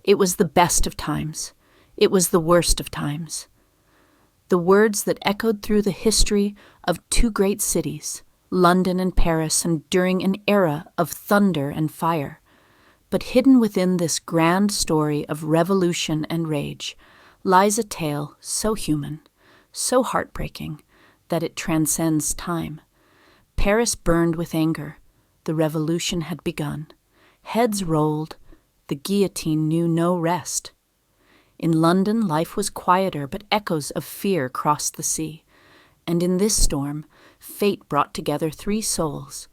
It was the best of times. It was the worst of times. The words that echoed through the history of two great cities, London and Paris, and during an era of thunder and fire. But hidden within this grand story of revolution and rage lies a tale so human, so heartbreaking, that it transcends time. Paris burned with anger. The revolution had begun. Heads rolled. The guillotine knew no rest. In London, life was quieter, but echoes of fear crossed the sea. And in this storm, fate brought together three souls.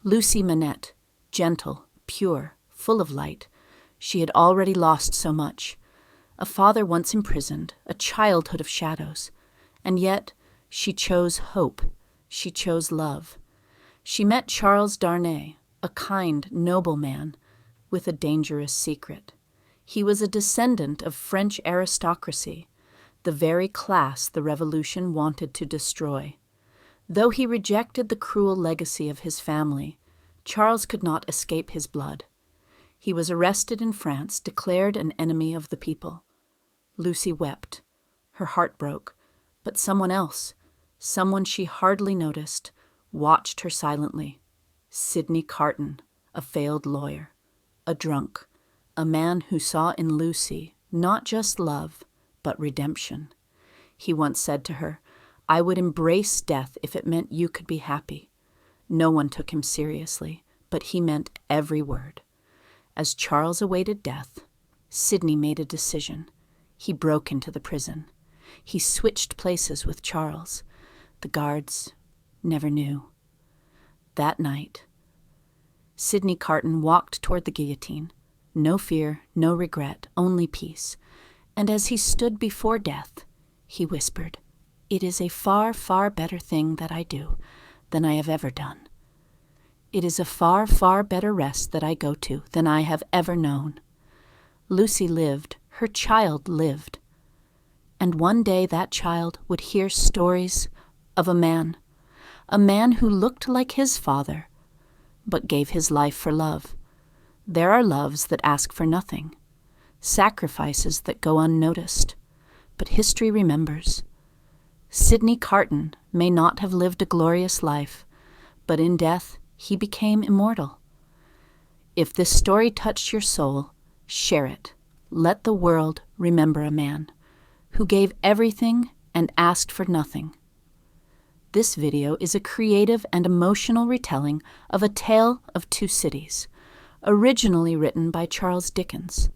Lucie Manette, gentle, pure, full of light. She had already lost so much. A father once imprisoned, a childhood of shadows. And yet, she chose hope. She chose love. She met Charles Darnay, a kind, noble man, with a dangerous secret. He was a descendant of French aristocracy, the very class the revolution wanted to destroy. Though he rejected the cruel legacy of his family, Charles could not escape his blood. He was arrested in France, declared an enemy of the people. Lucie wept. Her heart broke, but someone else, someone she hardly noticed, watched her silently. Sydney Carton, a failed lawyer, a drunk, a man who saw in Lucie not just love, but redemption. He once said to her, "I would embrace death if it meant you could be happy." No one took him seriously, but he meant every word. As Charles awaited death, Sydney made a decision. He broke into the prison. He switched places with Charles. The guards never knew. That night, Sydney Carton walked toward the guillotine. No fear, no regret, only peace. And as he stood before death, he whispered, "It is a far, far better thing that I do than I have ever done. It is a far, far better rest that I go to than I have ever known." Lucie lived, her child lived. And one day that child would hear stories of a man who looked like his father, but gave his life for love. There are loves that ask for nothing, sacrifices that go unnoticed, but history remembers. Sydney Carton may not have lived a glorious life, but in death he became immortal. If this story touched your soul, share it. Let the world remember a man who gave everything and asked for nothing. This video is a creative and emotional retelling of A Tale of Two Cities, originally written by Charles Dickens.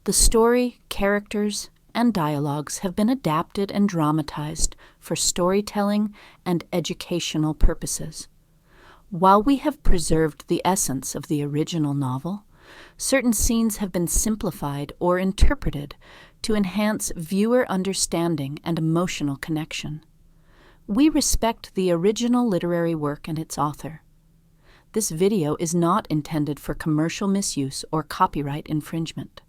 The story, characters, and dialogues have been adapted and dramatized for storytelling and educational purposes. While we have preserved the essence of the original novel, certain scenes have been simplified or interpreted to enhance viewer understanding and emotional connection. We respect the original literary work and its author. This video is not intended for commercial misuse or copyright infringement.